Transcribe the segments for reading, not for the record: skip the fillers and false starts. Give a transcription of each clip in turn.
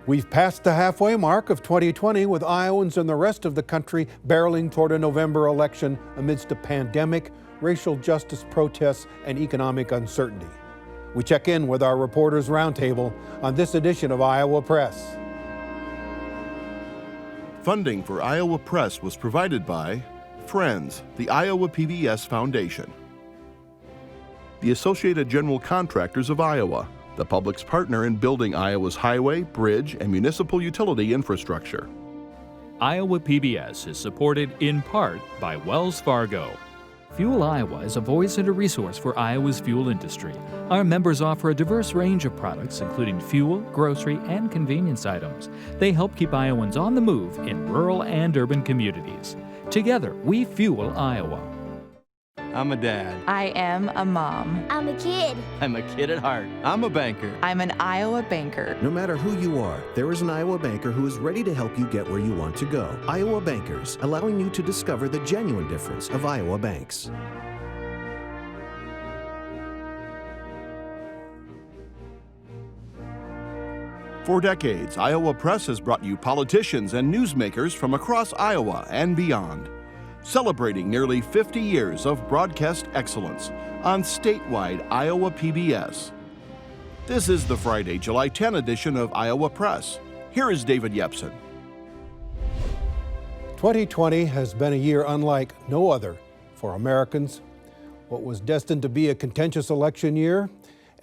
We've passed the halfway mark of 2020 with Iowans and the rest of the country barreling toward a November election amidst a pandemic, racial justice protests, and economic uncertainty. We check in with our Reporters Roundtable on this edition of Iowa Press. Funding for Iowa Press was provided by Friends, the Iowa PBS Foundation, the Associated General Contractors of Iowa, the public's partner in building Iowa's highway, bridge, and municipal utility infrastructure. Iowa PBS is supported in part by Wells Fargo. Fuel Iowa is a voice and a resource for Iowa's fuel industry. Our members offer a diverse range of products, including fuel, grocery, and convenience items. They help keep Iowans on the move in rural and urban communities. Together, we fuel Iowa. I'm a dad. I am a mom. I'm a kid. I'm a kid at heart. I'm a banker. I'm an Iowa banker. No matter who you are, there is an Iowa banker who is ready to help you get where you want to go. Iowa Bankers, allowing you to discover the genuine difference of Iowa banks. For decades, Iowa Press has brought you politicians and newsmakers from across Iowa and beyond, celebrating nearly 50 years of broadcast excellence on statewide Iowa PBS. This is the Friday, July 10 edition of Iowa Press. Here is David Yepsen. 2020 has been a year unlike no other for Americans. What was destined to be a contentious election year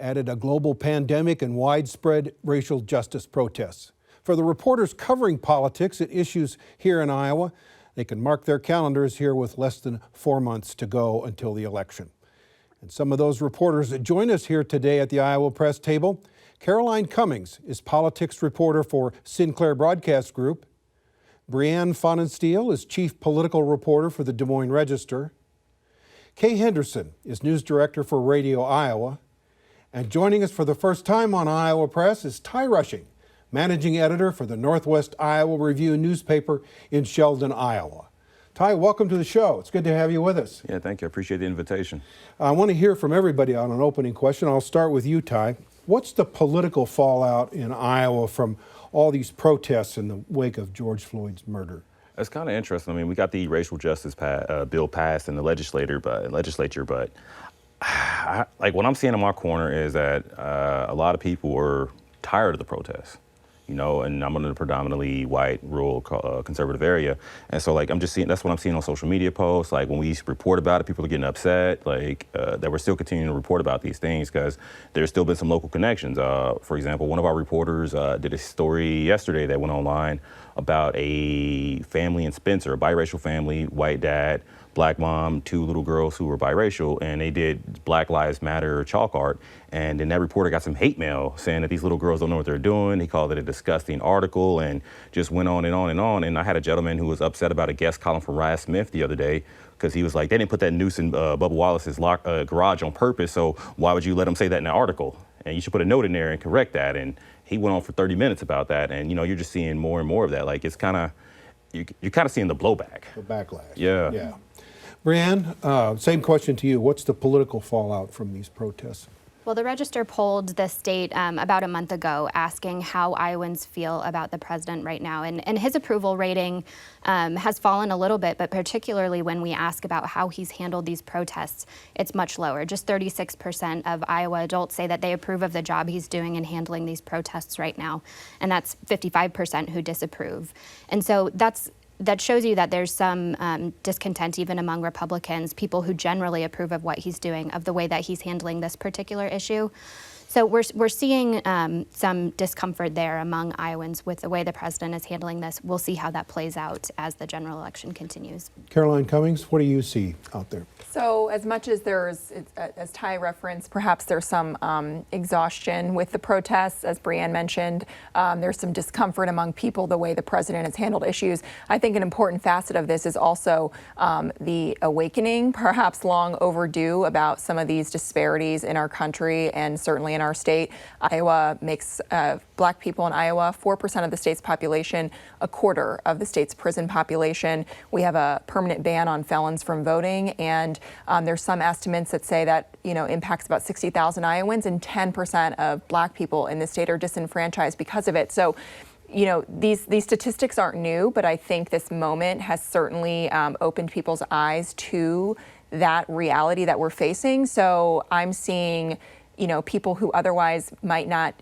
added a global pandemic and widespread racial justice protests. For the reporters covering politics and issues here in Iowa, they can mark their calendars here with less than 4 months to go until the election. And some of those reporters that join us here today at the Iowa Press table: Caroline Cummings is politics reporter for Sinclair Broadcasting Group. Brianne Pfannenstiel is chief political reporter for the Des Moines Register. Kay Henderson is news director for Radio Iowa. And joining us for the first time on Iowa Press is Ty Rushing, managing editor for the Northwest Iowa Review newspaper in Sheldon, Iowa. Ty, welcome to the show. It's good to have you with us. Yeah, thank you. I appreciate the invitation. I want to hear from everybody on an opening question. I'll start with you, Ty. What's the political fallout in Iowa from all these protests in the wake of George Floyd's murder? It's kind of interesting. I mean, we got the racial justice bill passed in the legislature, but like what I'm seeing in my corner is that a lot of people were tired of the protests. You know, and I'm in a predominantly white, rural, conservative area. And so, like, I'm just seeing, that's what I'm seeing on social media posts. Like, when we report about it, people are getting upset, like, that we're still continuing to report about these things because there's still been some local connections. For example, one of our reporters did a story yesterday that went online about a family in Spencer, a biracial family, white dad, black mom, 2 little girls who were biracial, and they did Black Lives Matter chalk art. And then that reporter got some hate mail saying that these little girls don't know what they're doing. He called it a disgusting article and just went on and on and on. And I had a gentleman who was upset about a guest column from Ryan Smith the other day because he was like, they didn't put that noose in Bubba Wallace's garage on purpose, so why would you let him say that in the article? And you should put a note in there and correct that. And he went on for 30 minutes about that. And, you know, you're just seeing more and more of that. Like, it's kind of, you're kind of seeing the blowback. The backlash. Yeah. Brianne, same question to you. What's the political fallout from these protests? Well, the Register polled the state about a month ago asking how Iowans feel about the president right now. And his approval rating has fallen a little bit, but particularly when we ask about how he's handled these protests, it's much lower. Just 36% of Iowa adults say that they approve of the job he's doing in handling these protests right now. And that's 55% who disapprove. And so that shows you that there's some discontent even among Republicans, people who generally approve of what he's doing, of the way that he's handling this particular issue. So we're seeing some discomfort there among Iowans with the way the president is handling this. We'll see how that plays out as the general election continues. Caroline Cummings, what do you see out there? So as much as as Ty referenced, perhaps there's some exhaustion with the protests, as Brianne mentioned. There's some discomfort among people the way the president has handled issues. I think an important facet of this is also the awakening, perhaps long overdue, about some of these disparities in our country and certainly in our state. Iowa makes Black people in Iowa 4% of the state's population, a quarter of the state's prison population. We have a permanent ban on felons from voting, and there's some estimates that say that impacts about 60,000 Iowans, and 10% of Black people in the state are disenfranchised because of it. So you know, these statistics aren't new, but I think this moment has certainly opened people's eyes to that reality that we're facing. So I'm seeing, you know, people who otherwise might not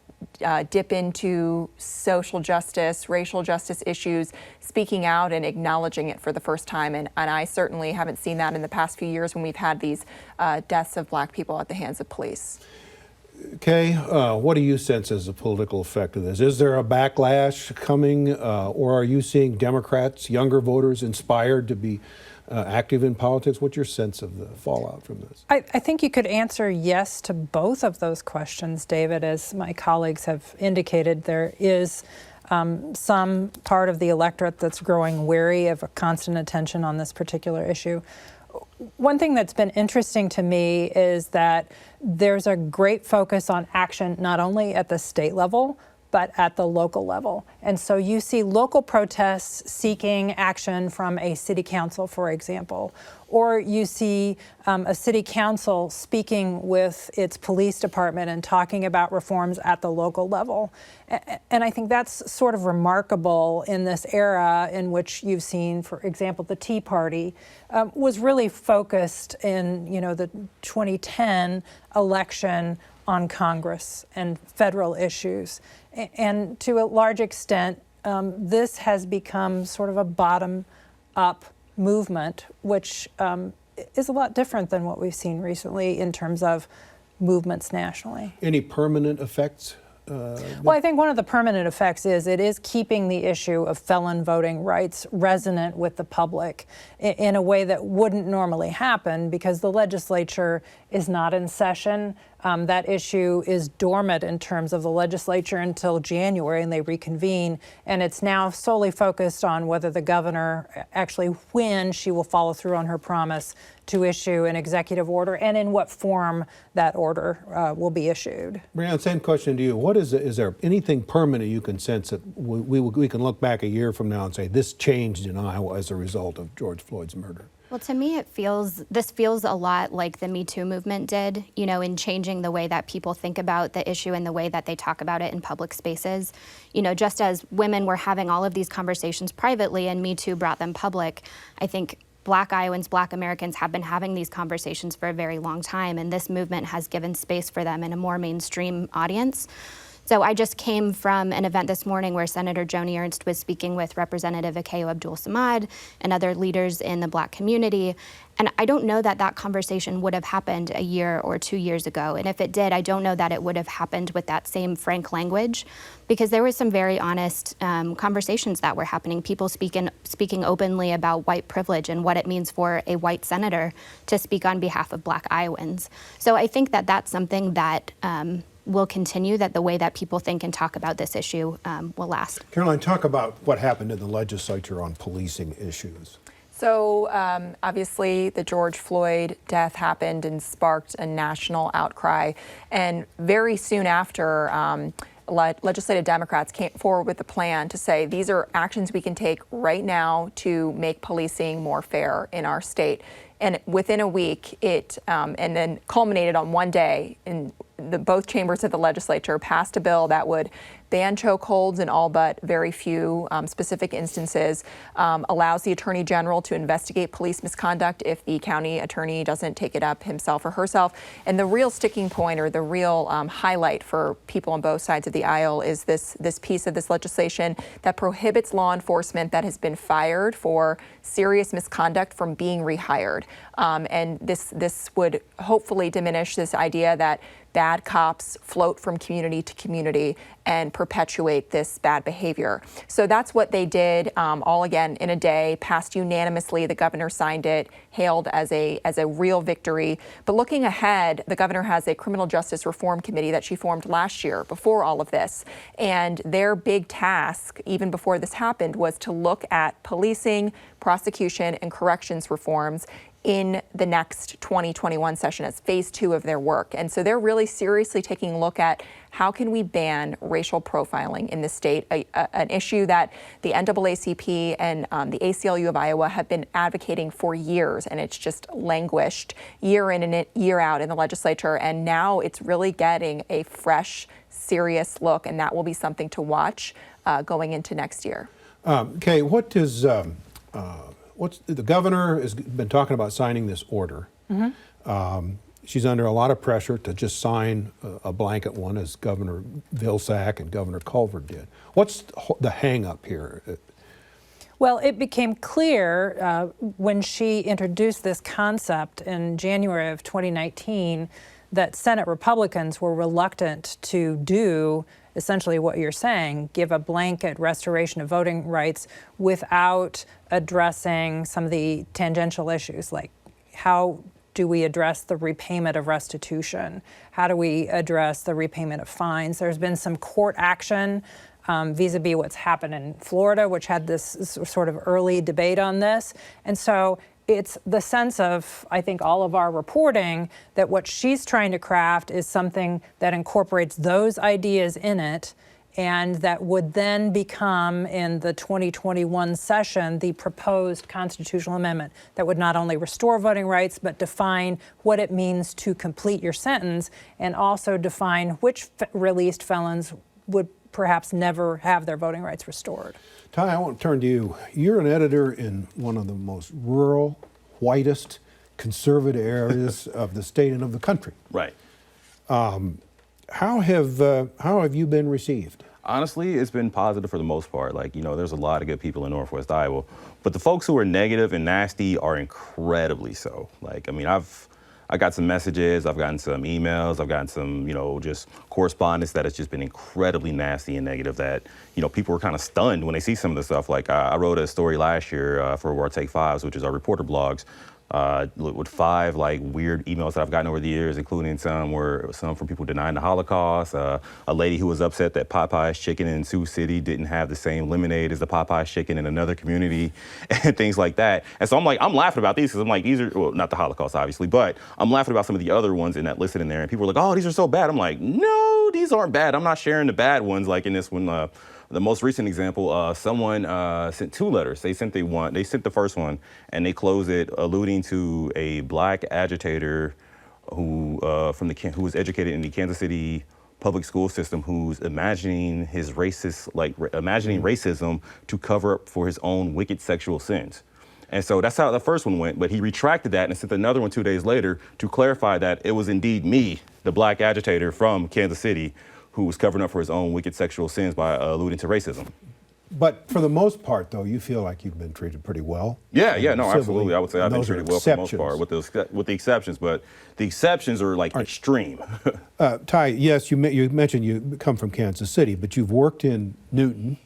dip into social justice, racial justice issues, speaking out and acknowledging it for the first time. And I certainly haven't seen that in the past few years when we've had these deaths of Black people at the hands of police. Kay, what do you sense as a political effect of this? Is there a backlash coming, or are you seeing Democrats, younger voters, inspired to be active in politics? What's your sense of the fallout from this? I think you could answer yes to both of those questions, David. As my colleagues have indicated, there is some part of the electorate that's growing weary of a constant attention on this particular issue. One thing that's been interesting to me is that there's a great focus on action not only at the state level, but at the local level. And so you see local protests seeking action from a city council, for example, or you see a city council speaking with its police department and talking about reforms at the local level. And I think that's sort of remarkable in this era in which you've seen, for example, the Tea Party was really focused in, you know, the 2010 election on Congress and federal issues. And to a large extent, this has become sort of a bottom-up movement, which is a lot different than what we've seen recently in terms of movements nationally. Any permanent effects? Well, I think one of the permanent effects is it is keeping the issue of felon voting rights resonant with the public in a way that wouldn't normally happen because the legislature is not in session. That issue is dormant in terms of the legislature until January, and they reconvene. And it's now solely focused on whether the governor actually, when she will follow through on her promise to issue an executive order and in what form that order will be issued. Brianne, same question to you. What is there anything permanent you can sense that we can look back a year from now and say this changed in Iowa as a result of George Floyd's murder? Well, to me, this feels a lot like the Me Too movement did, you know, in changing the way that people think about the issue and the way that they talk about it in public spaces. You know, just as women were having all of these conversations privately and Me Too brought them public, I think Black Iowans, Black Americans have been having these conversations for a very long time, and this movement has given space for them in a more mainstream audience. So I just came from an event this morning where Senator Joni Ernst was speaking with Representative Akeo Abdul-Samad and other leaders in the Black community. And I don't know that that conversation would have happened a year or 2 years ago. And if it did, I don't know that it would have happened with that same frank language, because there was some very honest conversations that were happening. People speaking openly about white privilege and what it means for a white senator to speak on behalf of Black Iowans. So I think that that's something that will continue, that the way that people think and talk about this issue will last. Caroline, talk about what happened in the legislature on policing issues. So obviously the George Floyd death happened and sparked a national outcry. And very soon after, legislative Democrats came forward with a plan to say these are actions we can take right now to make policing more fair in our state. And within a week, it and then culminated on one day in both chambers of the legislature passed a bill that would ban chokeholds in all but very few specific instances, allows the Attorney General to investigate police misconduct if the county attorney doesn't take it up himself or herself. And the real sticking point, or the real highlight for people on both sides of the aisle, is this piece of this legislation that prohibits law enforcement that has been fired for serious misconduct from being rehired. And this would hopefully diminish this idea that bad cops float from community to community and perpetuate this bad behavior. So that's what they did, all again in a day, passed unanimously. The governor signed it, hailed as a real victory. But looking ahead, the governor has a criminal justice reform committee that she formed last year before all of this. And their big task, even before this happened, was to look at policing, prosecution, and corrections reforms in the next 2021 session as phase 2 of their work. And so they're really seriously taking a look at how can we ban racial profiling in the state, an issue that the NAACP and the ACLU of Iowa have been advocating for years, and it's just languished year in and year out in the legislature. And now it's really getting a fresh, serious look, and that will be something to watch going into next year. Kay, what is the governor has been talking about signing this order. She's under a lot of pressure to just sign a blanket one, as Governor Vilsack and Governor Culver did. What's the hang up here? Well, it became clear when she introduced this concept in January of 2019 that Senate Republicans were reluctant to do essentially what you're saying, give a blanket restoration of voting rights without addressing some of the tangential issues, like how do we address the repayment of restitution? How do we address the repayment of fines? There's been some court action vis-a-vis what's happened in Florida, which had this sort of early debate on this. And so it's the sense of, I think, all of our reporting that what she's trying to craft is something that incorporates those ideas in it, and that would then become, in the 2021 session, the proposed constitutional amendment that would not only restore voting rights, but define what it means to complete your sentence, and also define which released felons would perhaps never have their voting rights restored. Ty, I want to turn to you. You're an editor in one of the most rural, whitest, conservative areas of the state and of the country. Right. How have you been received? Honestly, it's been positive for the most part. Like, you know, there's a lot of good people in Northwest Iowa, but the folks who are negative and nasty are incredibly so. Like, I mean, I got some messages, I've gotten some emails, I've gotten some, you know, just correspondence that has just been incredibly nasty and negative that, you know, people were kind of stunned when they see some of the stuff. Like, I wrote a story last year for our Take Fives, which is our reporter blogs, with 5 like weird emails that I've gotten over the years, including some from people denying the Holocaust, a lady who was upset that Popeye's chicken in Sioux City didn't have the same lemonade as the Popeye's chicken in another community, and things like that. And so I'm laughing about these because I'm like, these are, well, not the Holocaust obviously, but I'm laughing about some of the other ones in that listed in there, and people are like, oh, these are so bad. I'm like, no, these aren't bad. I'm not sharing the bad ones. Like in this one, the most recent example, someone sent 2 letters. They sent the first one, and they closed it alluding to a black agitator who was educated in the Kansas City public school system, who's imagining racism to cover up for his own wicked sexual sins. And so that's how the first one went, but he retracted that and sent another one 2 days later to clarify that it was indeed me, the black agitator from Kansas City, who was covering up for his own wicked sexual sins by alluding to racism. But for the most part, though, you feel like you've been treated pretty well. Yeah, no, absolutely. I would say I've been treated well for the most part, with the exceptions. But the exceptions are like extreme. Ty, yes, you mentioned you come from Kansas City, but you've worked in Newton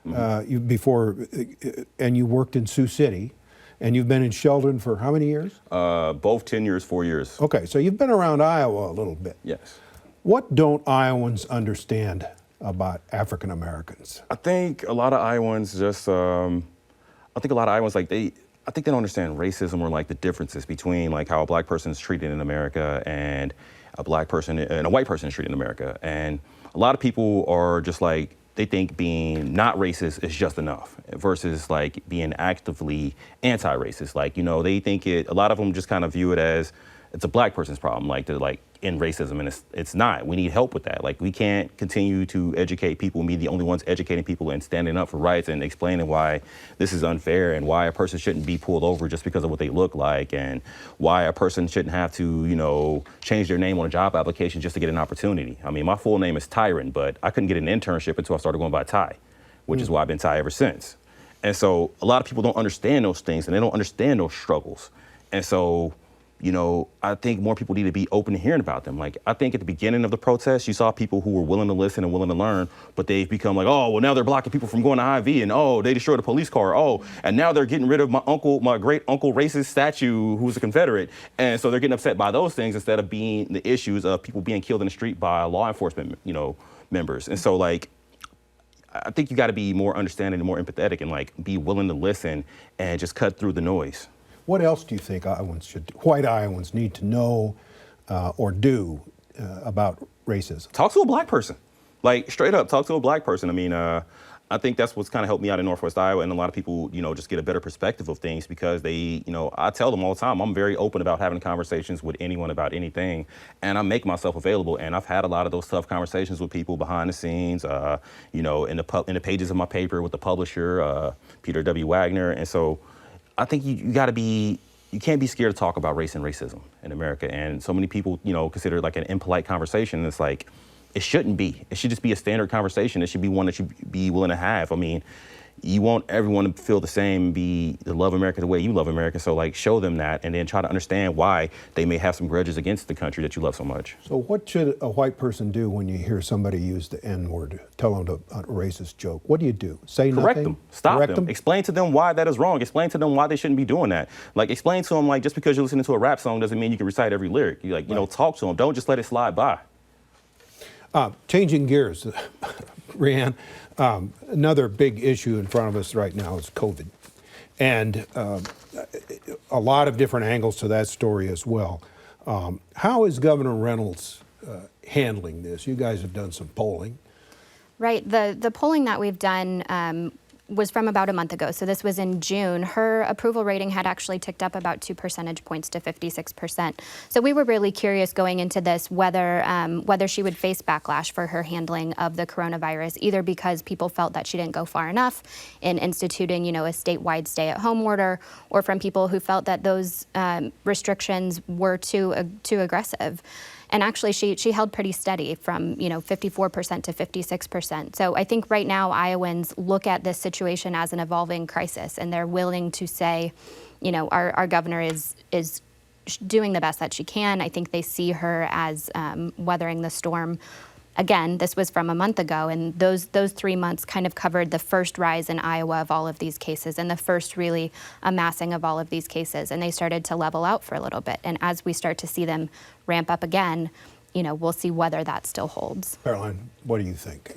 and you worked in Sioux City, and you've been in Sheldon for how many years? Both 10 years, 4 years. Okay, so you've been around Iowa a little bit. Yes. What don't Iowans understand about African Americans? I think a lot of Iowans I think a lot of Iowans, I think they don't understand racism, or like the differences between like how a black person is treated in America and a black person and a white person is treated in America. And a lot of people are just like, they think being not racist is just enough versus like being actively anti-racist. Like, you know, they think a lot of them just kind of view it as it's a black person's problem, like they're like in racism, and it's not. We need help with that. Like, we can't continue to educate people and be the only ones educating people and standing up for rights and explaining why this is unfair and why a person shouldn't be pulled over just because of what they look like, and why a person shouldn't have to, you know, change their name on a job application just to get an opportunity. I mean, my full name is Tyron, but I couldn't get an internship until I started going by Ty, which is why I've been Ty ever since. And so a lot of people don't understand those things, and they don't understand those struggles. And so, you know, I think more people need to be open to hearing about them. Like, I think at the beginning of the protest, you saw people who were willing to listen and willing to learn, but they've become like, oh, well, now they're blocking people from going to IV, and oh, they destroyed a police car, oh, and now they're getting rid of my great uncle racist statue who's a Confederate. And so they're getting upset by those things instead of being the issues of people being killed in the street by law enforcement, you know, members. And so, like, I think you got to be more understanding and more empathetic and like be willing to listen and just cut through the noise. What else do you think white Iowans need to know or do about racism? Talk to a black person. Like, straight up, talk to a black person. I mean, I think that's what's kind of helped me out in Northwest Iowa, and a lot of people, just get a better perspective of things because they, I tell them all the time, I'm very open about having conversations with anyone about anything, and I make myself available, and I've had a lot of those tough conversations with people behind the scenes, in the pages of my paper with the publisher, Peter W. Wagner, and so I think you can't be scared to talk about race and racism in America, and so many people, consider it like an impolite conversation, and it's like, it shouldn't be. It should just be a standard conversation. It should be one that you be willing to have. I mean, you want everyone to feel the same, to love America the way you love America. So, like, show them that and then try to understand why they may have some grudges against the country that you love so much. So what should a white person do when you hear somebody use the N-word, tell them a racist joke? What do? Say nothing? Correct them. Stop them. Explain to them why that is wrong. Explain to them why they shouldn't be doing that. Like, explain to them, like, just because you're listening to a rap song doesn't mean you can recite every lyric. You talk to them. Don't just let it slide by. Changing gears, Brianne, another big issue in front of us right now is COVID. And a lot of different angles to that story as well. How is Governor Reynolds handling this? You guys have done some polling. Right. The polling that we've done was from about a month ago. So this was in June. Her approval rating had actually ticked up about 2 percentage points to 56%. So we were really curious going into this whether she would face backlash for her handling of the coronavirus, either because people felt that she didn't go far enough in instituting, a statewide stay-at-home order, or from people who felt that those restrictions were too aggressive. And actually, she held pretty steady from 54% to 56%. So I think right now Iowans look at this situation as an evolving crisis, and they're willing to say, our governor is doing the best that she can. I think they see her as weathering the storm. Again, this was from a month ago, and those 3 months kind of covered the first rise in Iowa of all of these cases and the first really amassing of all of these cases. And they started to level out for a little bit. And as we start to see them ramp up again, we'll see whether that still holds. Caroline, what do you think?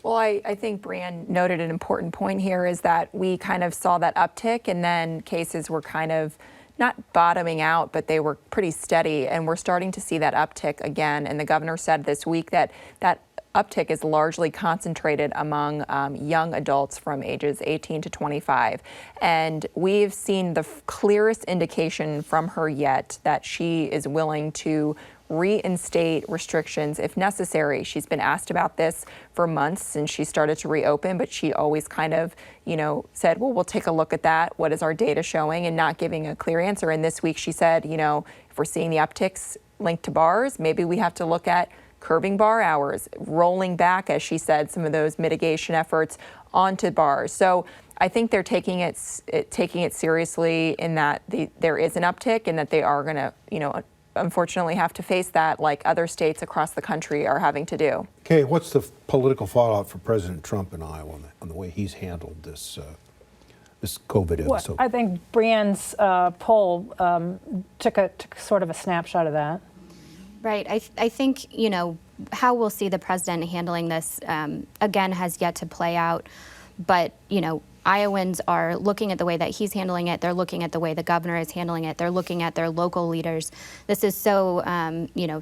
Well, I think Brianne noted an important point here is that we kind of saw that uptick, and then cases were kind of not bottoming out, but they were pretty steady, and we're starting to see that uptick again. And the governor said this week that that uptick is largely concentrated among young adults from ages 18 to 25. And we've seen the clearest indication from her yet that she is willing to reinstate restrictions if necessary. She's been asked about this for months since she started to reopen, but she always kind of, said, well, we'll take a look at that. What is our data showing? And not giving a clear answer. And this week she said, if we're seeing the upticks linked to bars, maybe we have to look at curbing bar hours, rolling back, as she said, some of those mitigation efforts onto bars. So I think they're taking it seriously in that there is an uptick and that they are going to, unfortunately have to face that like other states across the country are having to do. Kay, what's the political fallout for President Trump in Iowa on the way he's handled this COVID episode? I think Brianne's poll took sort of a snapshot of that. Right. I think, how we'll see the president handling this, again, has yet to play out. But, Iowans are looking at the way that he's handling it. They're looking at the way the governor is handling it. They're looking at their local leaders. This is so,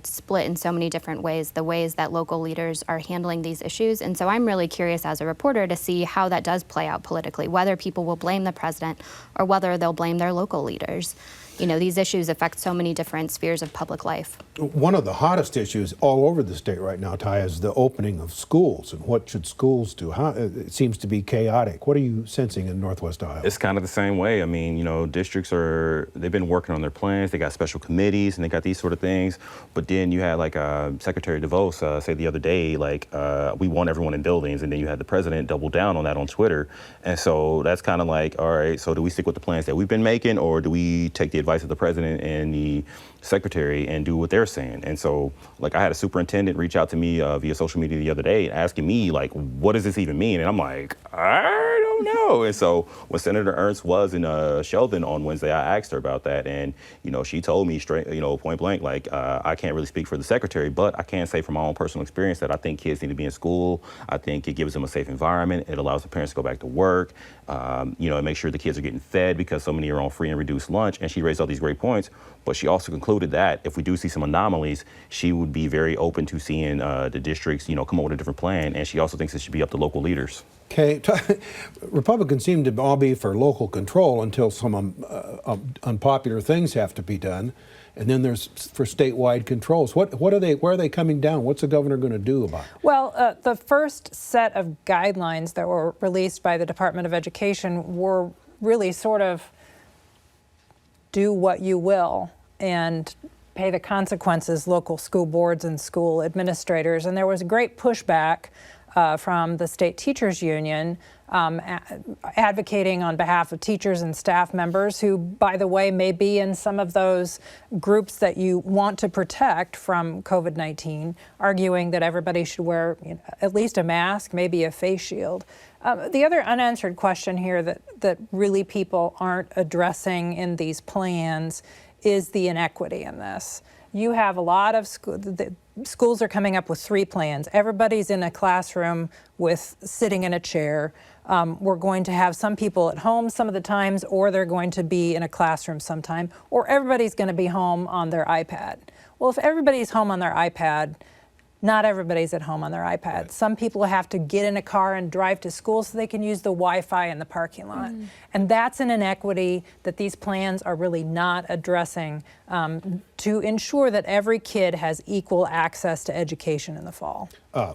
split in so many different ways, the ways that local leaders are handling these issues. And so I'm really curious as a reporter to see how that does play out politically, whether people will blame the president or whether they'll blame their local leaders. These issues affect so many different spheres of public life. One of the hottest issues all over the state right now, Ty, is the opening of schools. And what should schools do? It seems to be chaotic. What are you sensing in Northwest Iowa? It's kind of the same way. I mean, districts they've been working on their plans. They got special committees and they got these sort of things. But then you had Secretary DeVos say the other day, we want everyone in buildings. And then you had the president double down on that on Twitter. And so that's kind of all right, so do we stick with the plans that we've been making, or do we take the advice advice of the president and the secretary and do what they're saying. And so, like, I had a superintendent reach out to me via social media the other day asking me, like, what does this even mean? And I'm like, I don't know. And so when Senator Ernst was in Sheldon on Wednesday, I asked her about that. And, you know, she told me straight, you know, point blank, like, I can't really speak for the secretary, but I can say from my own personal experience that I think kids need to be in school. I think it gives them a safe environment. It allows the parents to go back to work, you know, and make sure the kids are getting fed because so many are on free and reduced lunch. And she raised all these great points. But she also concluded that if we do see some anomalies, she would be very open to seeing the districts, you know, come up with a different plan. And she also thinks it should be up to local leaders. Okay, Republicans seem to all be for local control until some unpopular things have to be done, and then there's for statewide controls. Where are they coming down? What's the governor going to do about it? Well, the first set of guidelines that were released by the Department of Education were really sort of do what you will and pay the consequences, local school boards and school administrators. And there was a great pushback from the state teachers union advocating on behalf of teachers and staff members who, by the way, may be in some of those groups that you want to protect from COVID-19, arguing that everybody should wear at least a mask, maybe a face shield. The other unanswered question here that really people aren't addressing in these plans is the inequity in this. You have a lot of schools are coming up with 3 plans. Everybody's in a classroom with sitting in a chair. We're going to have some people at home some of the times, or they're going to be in a classroom sometime, or everybody's going to be home on their iPad. Well, if everybody's home on their iPad, not everybody's at home on their iPad. Right. Some people have to get in a car and drive to school so they can use the Wi-Fi in the parking lot. And that's an inequity that these plans are really not addressing to ensure that every kid has equal access to education in the fall.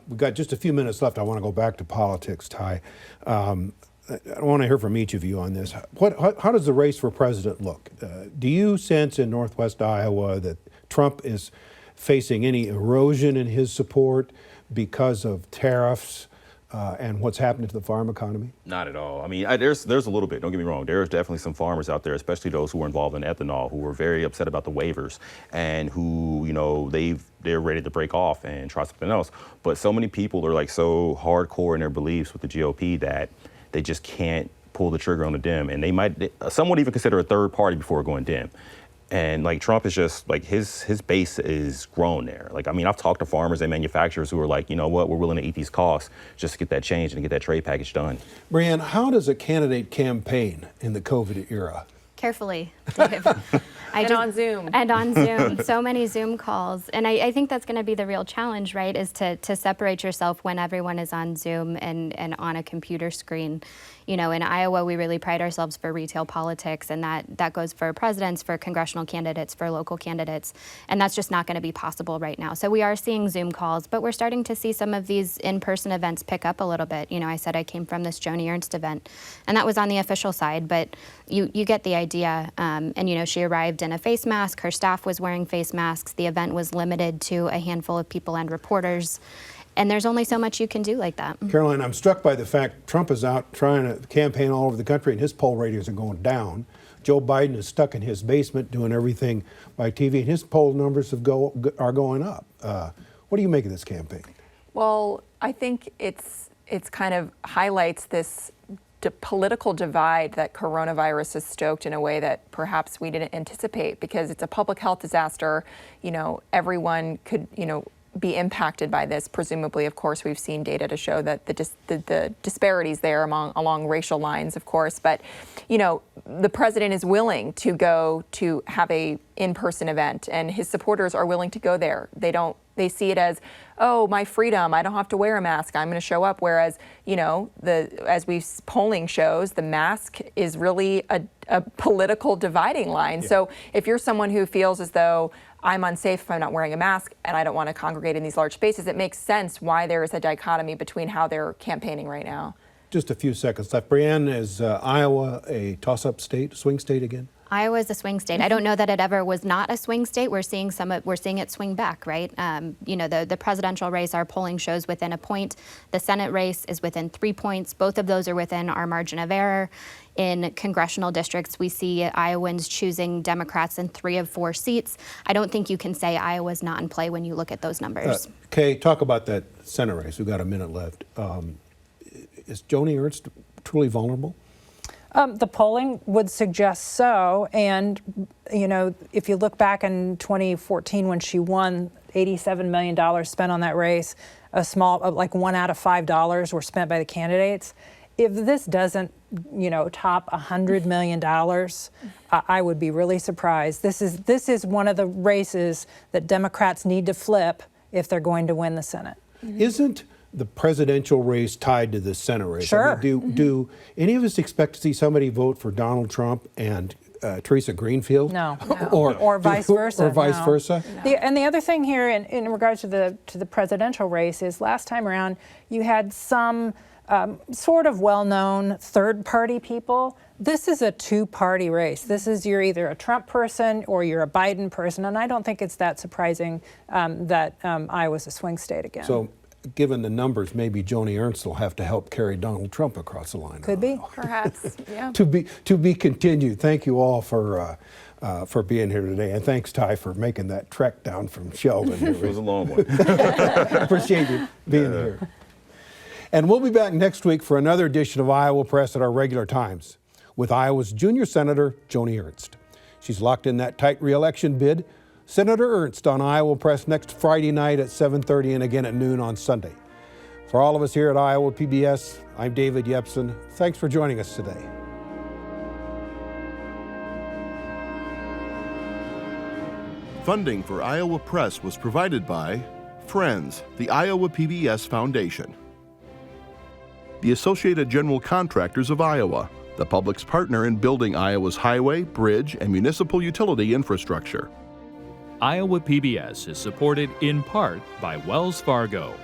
We've got just a few minutes left. I want to go back to politics, Ty. I want to hear from each of you on this. How does the race for president look? Do you sense in Northwest Iowa that Trump is facing any erosion in his support because of tariffs and what's happening to the farm economy? Not at all. I mean, there's a little bit, don't get me wrong. There's definitely some farmers out there, especially those who are involved in ethanol, who are very upset about the waivers and who, you know, they're ready to break off and try something else. But so many people are like so hardcore in their beliefs with the GOP that they just can't pull the trigger on the Dem. And some would even consider a third party before going Dem. And like Trump is just like his base is grown there. Like, I mean, I've talked to farmers and manufacturers who are like, you know what, we're willing to eat these costs just to get that change and get that trade package done. Brianne, how does a candidate campaign in the COVID era? Carefully, Dave. On Zoom. And on Zoom. So many Zoom calls. And I think that's going to be the real challenge, right, is to separate yourself when everyone is on Zoom and on a computer screen. You know, in Iowa, we really pride ourselves for retail politics, and that goes for presidents, for congressional candidates, for local candidates, and that's just not going to be possible right now. So we are seeing Zoom calls, but we're starting to see some of these in-person events pick up a little bit. You know, I said I came from this Joni Ernst event, and that was on the official side, but you get the idea. And, you know, she arrived in a face mask. Her staff was wearing face masks. The event was limited to a handful of people and reporters. And there's only so much you can do like that. Caroline, I'm struck by the fact Trump is out trying to campaign all over the country and his poll ratings are going down. Joe Biden is stuck in his basement doing everything by TV and his poll numbers are going up. What do you make of this campaign? Well, I think it's kind of highlights this political divide that coronavirus has stoked in a way that perhaps we didn't anticipate, because it's a public health disaster. You know, everyone could, you know, be impacted by this. Presumably, of course, we've seen data to show that the disparities there along racial lines, of course. But, you know, the president is willing to go to have a in-person event, and his supporters are willing to go there. They see it as, oh, my freedom, I don't have to wear a mask, I'm going to show up. Whereas, you know, as polling shows, the mask is really a political dividing line. Yeah. So if you're someone who feels as though I'm unsafe if I'm not wearing a mask and I don't want to congregate in these large spaces, it makes sense why there is a dichotomy between how they're campaigning right now. Just a few seconds left. Brianne, is Iowa a toss-up state, swing state again? Iowa is a swing state. I don't know that it ever was not a swing state. We're seeing it swing back, right? The presidential race, our polling shows within a point. The Senate race is within 3 points. Both of those are within our margin of error. In congressional districts, we see Iowans choosing Democrats in 3 of 4 seats. I don't think you can say Iowa's not in play when you look at those numbers. Kay, talk about that Senate race. We've got a minute left. Is Joni Ernst truly vulnerable? The polling would suggest so. And, if you look back in 2014 when she won, $87 million spent on that race, like $1 out of $5 were spent by the candidates. If this doesn't, top $100 million, I would be really surprised. This is one of the races that Democrats need to flip if they're going to win the Senate. Isn't the presidential race tied to the Senate race? Sure. I mean, do any of us expect to see somebody vote for Donald Trump and Teresa Greenfield? No. Or vice versa. Or vice versa? And the other thing here in regards to the presidential race is last time around you had some sort of well-known third-party people. This is a two-party race. You're either a Trump person or you're a Biden person, and I don't think it's that surprising that Iowa's a swing state again. So, given the numbers, maybe Joni Ernst will have to help carry Donald Trump across the line. Could be. Perhaps, yeah. To be continued. Thank you all for being here today, and thanks, Ty, for making that trek down from Sheldon. It was a long one. Appreciate you being here. And we'll be back next week for another edition of Iowa Press at our regular times with Iowa's junior senator, Joni Ernst. She's locked in that tight re-election bid. Senator Ernst on Iowa Press next Friday night at 7:30 and again at noon on Sunday. For all of us here at Iowa PBS, I'm David Yepsen. Thanks for joining us today. Funding for Iowa Press was provided by Friends, the Iowa PBS Foundation, the Associated General Contractors of Iowa, the public's partner in building Iowa's highway, bridge, and municipal utility infrastructure. Iowa PBS is supported in part by Wells Fargo.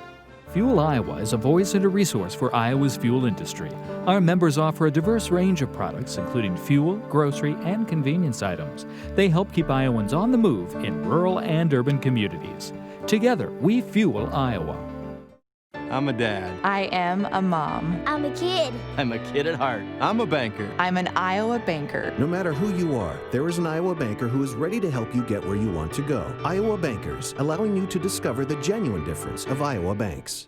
FUELIowa is a voice and a resource for Iowa's fuel industry. Our members offer a diverse range of products, including fuel, grocery, and convenience items. They help keep Iowans on the move in rural and urban communities. Together, we fuel Iowa. I'm a dad. I am a mom. I'm a kid. I'm a kid at heart. I'm a banker. I'm an Iowa banker. No matter who you are, there is an Iowa banker who is ready to help you get where you want to go. Iowa Bankers, allowing you to discover the genuine difference of Iowa banks.